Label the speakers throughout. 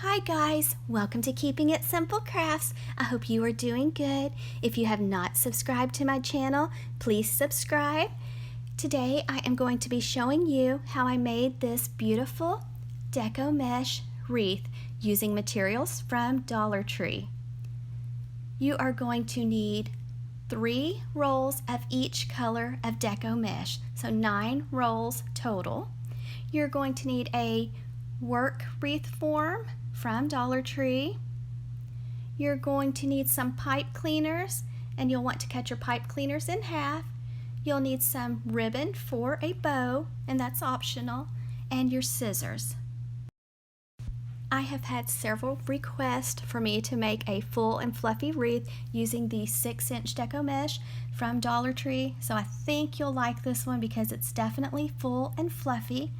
Speaker 1: Hi guys, welcome to Keeping It Simple Crafts. I hope you are doing good. If you have not subscribed to my channel, please subscribe. Today I am going to be showing you how I made this beautiful Deco mesh wreath using materials from Dollar Tree. You are going to need 3 rolls of each color of Deco mesh, so 9 rolls total. You're going to need a work wreath form from Dollar Tree. You're going to need some pipe cleaners, and you'll want to cut your pipe cleaners in half. You'll need some ribbon for a bow, and that's optional, and your scissors. I have had several requests for me to make a full and fluffy wreath using the 6-inch Deco mesh from Dollar Tree, so I think you'll like this one because it's definitely full and fluffy.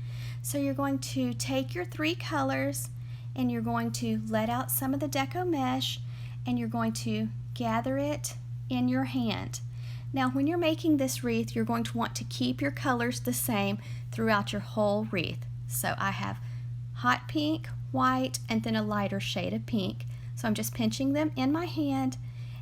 Speaker 1: So you're going to take your 3 colors and you're going to let out some of the Deco mesh and you're going to gather it in your hand. Now when you're making this wreath, you're going to want to keep your colors the same throughout your whole wreath. So I have hot pink, white, and then a lighter shade of pink. So I'm just pinching them in my hand,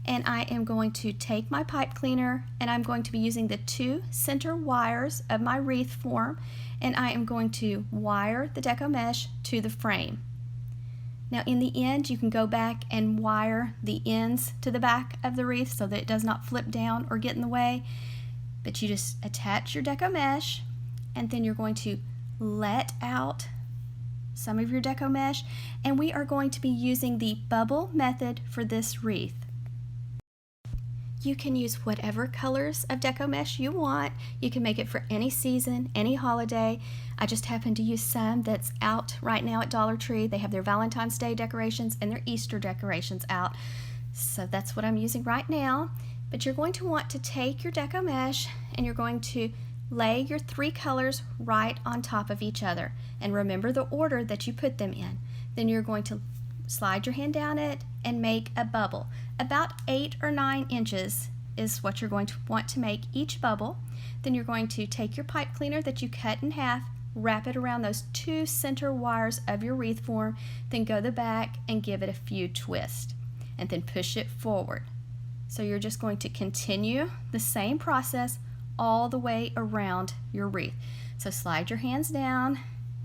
Speaker 1: and I am going to take my pipe cleaner and I'm going to be using the 2 center wires of my wreath form, and I am going to wire the Deco mesh to the frame. Now in the end, you can go back and wire the ends to the back of the wreath so that it does not flip down or get in the way, but you just attach your Deco mesh and then you're going to let out some of your Deco mesh, and we are going to be using the bubble method for this wreath. You can use whatever colors of Deco mesh you want. You can make it for any season, any holiday. I just happen to use some that's out right now at Dollar Tree. They have their Valentine's Day decorations and their Easter decorations out. So that's what I'm using right now. But you're going to want to take your Deco mesh and you're going to lay your 3 colors right on top of each other. And remember the order that you put them in. Then you're going to slide your hand down it and make a bubble. About 8 or 9 inches is what you're going to want to make each bubble. Then you're going to take your pipe cleaner that you cut in half, wrap it around those 2 center wires of your wreath form, then go the back and give it a few twists, and then push it forward. So you're just going to continue the same process all the way around your wreath. So slide your hands down,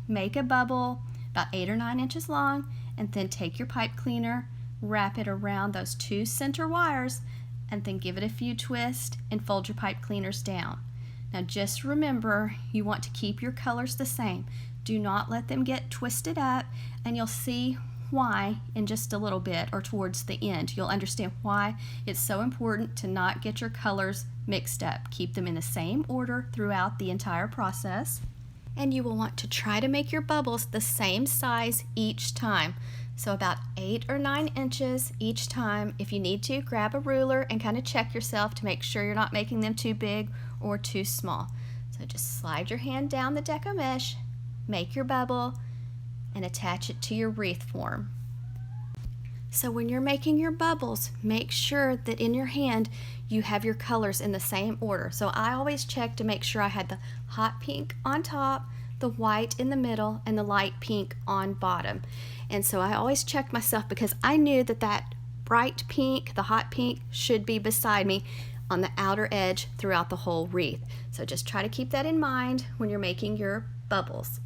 Speaker 1: make a bubble about 8 or 9 inches long, and then take your pipe cleaner, wrap it around those 2 center wires, and then give it a few twists and fold your pipe cleaners down. Now just remember, you want to keep your colors the same. Do not let them get twisted up, and you'll see why in just a little bit, or towards the end. You'll understand why it's so important to not get your colors mixed up. Keep them in the same order throughout the entire process. And you will want to try to make your bubbles the same size each time. So about 8 or 9 inches each time. If you need to, grab a ruler and kind of check yourself to make sure you're not making them too big or too small. So just slide your hand down the Deco mesh, make your bubble, and attach it to your wreath form. So when you're making your bubbles, make sure that in your hand you have your colors in the same order. So I always check to make sure I had the hot pink on top, the white in the middle, and the light pink on bottom. And so I always checked myself because I knew that that bright pink, the hot pink, should be beside me on the outer edge throughout the whole wreath. So just try to keep that in mind when you're making your bubbles.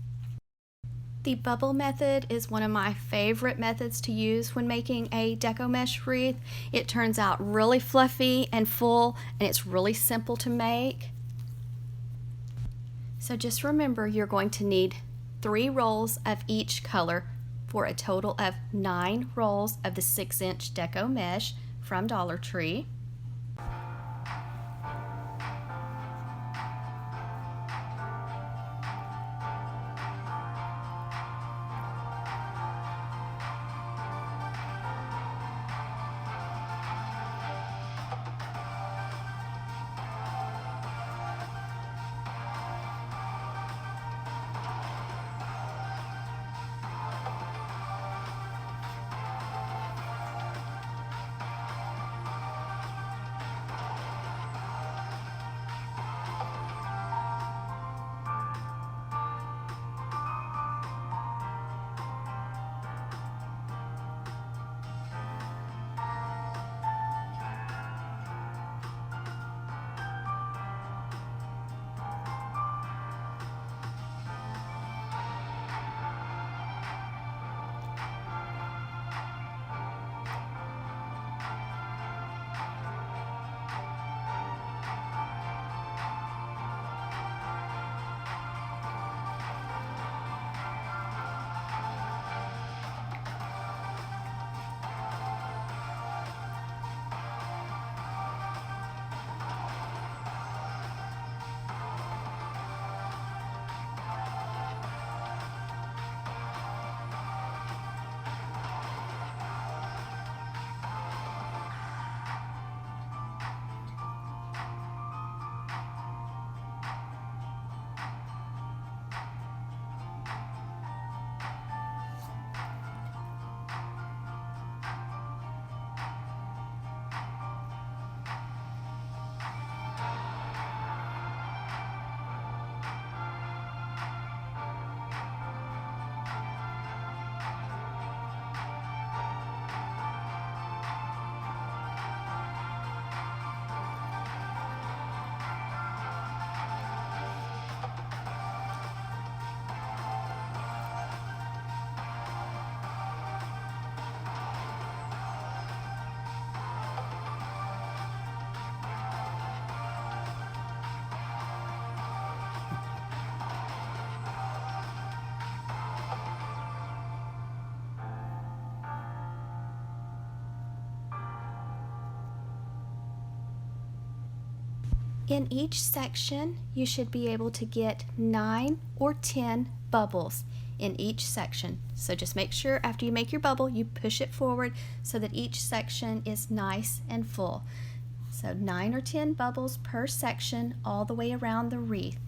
Speaker 1: The bubble method is one of my favorite methods to use when making a Deco mesh wreath. It turns out really fluffy and full, and it's really simple to make. So just remember, you're going to need 3 rolls of each color for a total of 9 rolls of the 6-inch Deco mesh from Dollar Tree. In each section, you should be able to get 9 or 10 bubbles in each section. So just make sure after you make your bubble, you push it forward so that each section is nice and full. So 9 or 10 bubbles per section all the way around the wreath.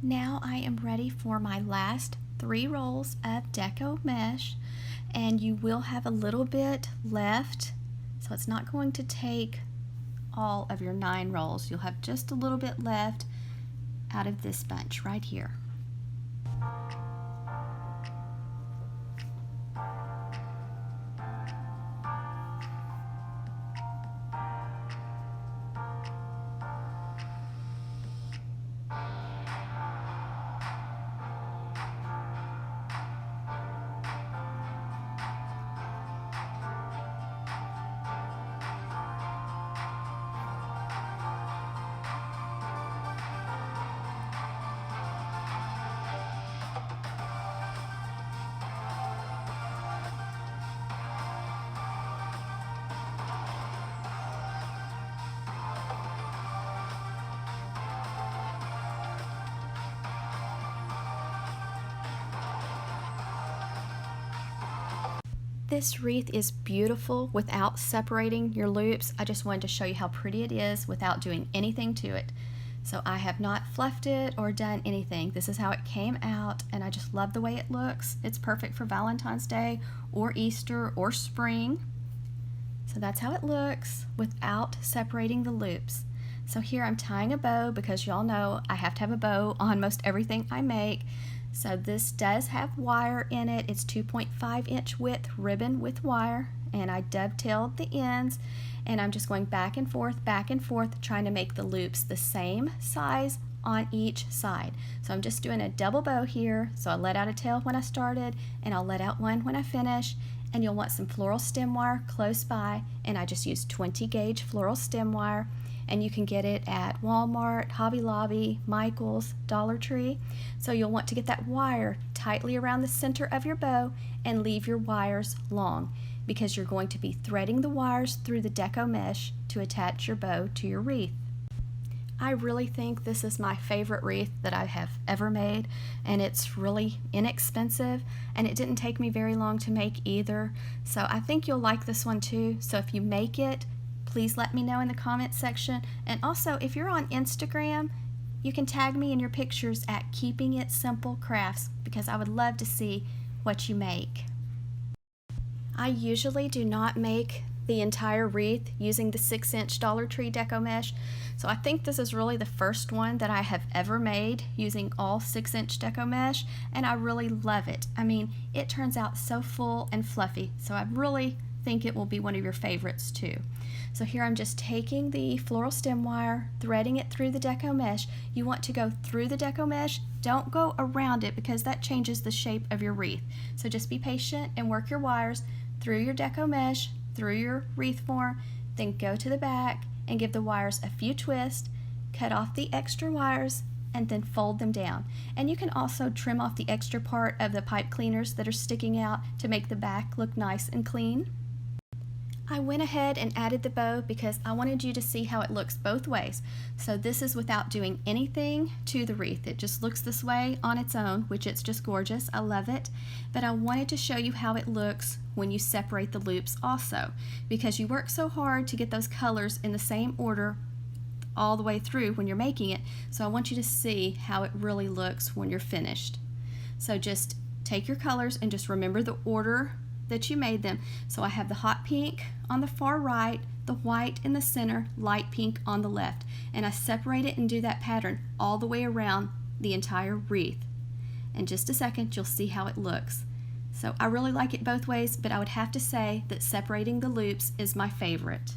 Speaker 1: Now I am ready for my last 3 rolls of Deco mesh, and you will have a little bit left, so it's not going to take all of your 9 rolls. You'll have just a little bit left out of this bunch right here. This wreath is beautiful without separating your loops. I just wanted to show you how pretty it is without doing anything to it. So I have not fluffed it or done anything. This is how it came out, and I just love the way it looks. It's perfect for Valentine's Day or Easter or spring. So that's how it looks without separating the loops. So here I'm tying a bow because y'all know I have to have a bow on most everything I make. So this does have wire in it. It's 2.5 inch width ribbon with wire, and I dovetailed the ends, and I'm just going back and forth, trying to make the loops the same size on each side. So I'm just doing a double bow here. So I let out a tail when I started, and I'll let out one when I finish, and you'll want some floral stem wire close by, and I just used 20 gauge floral stem wire. And you can get it at Walmart, Hobby Lobby, Michael's, Dollar Tree. So you'll want to get that wire tightly around the center of your bow and leave your wires long, because you're going to be threading the wires through the Deco mesh to attach your bow to your wreath. I really think this is my favorite wreath that I have ever made, and it's really inexpensive, and it didn't take me very long to make either, so I think you'll like this one too. So if you make it, please let me know in the comment section, and also if you're on Instagram, you can tag me in your pictures at Keeping It Simple Crafts, because I would love to see what you make. I usually do not make the entire wreath using the 6-inch Dollar Tree Deco mesh, so I think this is really the first one that I have ever made using all 6-inch Deco mesh, and I really love it. I mean, it turns out so full and fluffy, so I really think it will be one of your favorites too. So here I'm just taking the floral stem wire, threading it through the Deco mesh. You want to go through the Deco mesh, don't go around it, because that changes the shape of your wreath. So just be patient and work your wires through your Deco mesh, through your wreath form, then go to the back and give the wires a few twists, cut off the extra wires, and then fold them down. And you can also trim off the extra part of the pipe cleaners that are sticking out to make the back look nice and clean. I went ahead and added the bow because I wanted you to see how it looks both ways. So this is without doing anything to the wreath. It just looks this way on its own, which it's just gorgeous. I love it. But I wanted to show you how it looks when you separate the loops also, because you work so hard to get those colors in the same order all the way through when you're making it. So I want you to see how it really looks when you're finished. So just take your colors and just remember the order that you made them. So I have the hot pink on the far right, the white in the center, light pink on the left, and I separate it and do that pattern all the way around the entire wreath. In just a second you'll see how it looks. So I really like it both ways, but I would have to say that separating the loops is my favorite.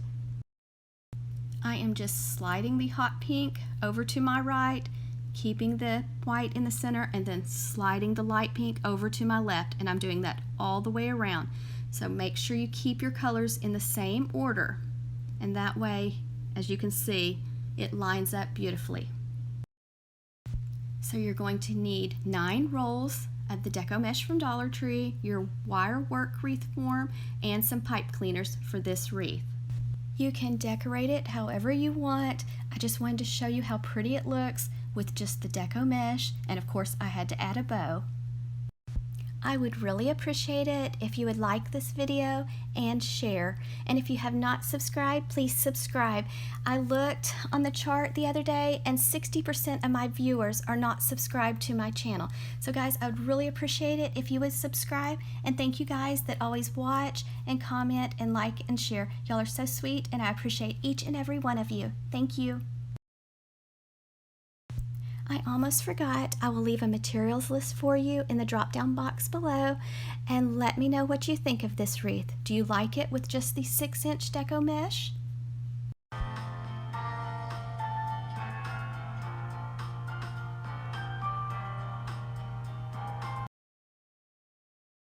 Speaker 1: I am just sliding the hot pink over to my right, keeping the white in the center, and then sliding the light pink over to my left, and I'm doing that all the way around. So make sure you keep your colors in the same order, and that way, as you can see, it lines up beautifully. So you're going to need 9 rolls of the Deco mesh from Dollar Tree, your wire work wreath form, and some pipe cleaners for this wreath. You can decorate it however you want. I just wanted to show you how pretty it looks with just the Deco mesh, and of course I had to add a bow. I would really appreciate it if you would like this video and share, and if you have not subscribed, please subscribe. I looked on the chart the other day and 60% of my viewers are not subscribed to my channel. So guys, I would really appreciate it if you would subscribe, and thank you guys that always watch and comment and like and share. Y'all are so sweet, and I appreciate each and every one of you. Thank you. I almost forgot, I will leave a materials list for you in the drop down box below, and let me know what you think of this wreath. Do you like it with just the 6-inch Deco mesh?